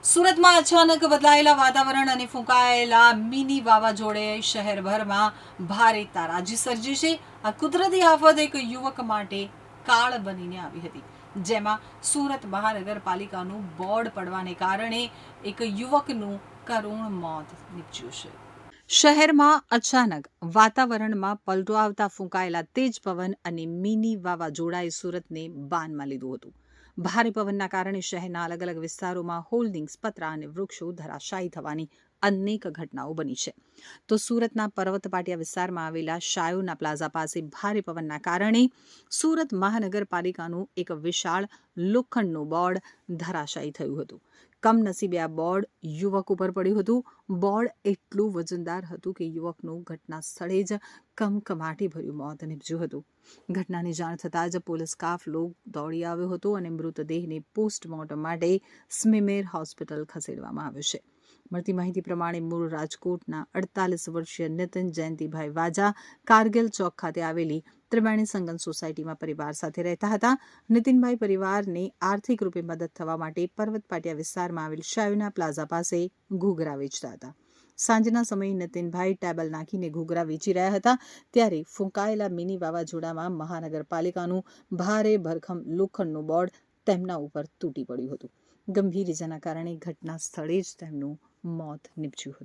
સુરતમાં અચાનક બદલાયેલા વાતાવરણ અને ફૂંકાયેલા મિની વાવાઝોડે શહેરભરમાં ભારે તારાજી સર્જી છે. આ કુદરતી આફત એક યુવક માટે કાળ બનીને આવી હતી, જેમાં સુરત મહાનગરપાલિકાનું બોર્ડ પડવાને કારણે એક યુવકનું કરુણ મોત નીપજ્યું છે. શહેરમાં અચાનક વાતાવરણમાં પલટો આવતા ફૂંકાયેલા તેજ પવન અને મિની વાવાઝોડાએ સુરતને બાનમાં લીધું હતું. ભારે પવનના કારણે શહેરના અલગ અલગ વિસ્તારોમાં હોલ્ડિંગ્સ, પતરા અને વૃક્ષો ધરાશાયી થવાની અનેક ઘટનાઓ બની છે. તો સુરતના પર્વત પાટિયા વિસ્તારમાં આવેલા શાયોના પ્લાઝા પાસે ભારે પવનના કારણે સુરત મહાનગરપાલિકાનું એક વિશાળ લોખંડનું બોર્ડ ધરાશાયી થયું હતું. કમનસીબે આ બોર્ડ યુવક ઉપર પડ્યું હતું. બોર્ડ એટલું વજનદાર હતું કે યુવકનું ઘટના સ્થળે જ કમકમાટીભર્યું મોત નીપજ્યું હતું. ઘટનાની જાણ થતાં જ પોલીસ કાફલો દોડી આવ્યો હતો અને મૃતદેહને પોસ્ટમોર્ટમ માટે સ્મીમેર હોસ્પિટલ ખસેડવામાં આવ્યો છે. મળતી માહિતી પ્રમાણે મૂળ રાજકોટના 48 વર્ષીય નીતિન જયંતિભાઈ વાજા કારગિલ ચોક ખાતે આવેલી ત્રિવેણી સંગમ સોસાયટીમાં પરિવાર સાથે રહેતા હતા. નીતિનભાઈ પરિવારને આર્થિક રૂપે મદદ થવા માટે પર્વત પાટિયા વિસ્તારમાં આવેલ શાયોના પ્લાઝા પાસે ઘૂઘરા વેચતા હતા. સાંજના સમયે નીતિનભાઈ ટેબલ નાખીને ઘૂઘરા વેચી રહ્યા હતા, ત્યારે ફૂંકાયેલા મિની વાવાઝોડામાં મહાનગરપાલિકાનું ભારે ભરખમ લોખંડનું બોર્ડ તેમના ઉપર તૂટી પડ્યું હતું. ગંભીર ઇજાના કારણે ઘટના સ્થળે જ તેમનું મોત નીપજ્યું હતું.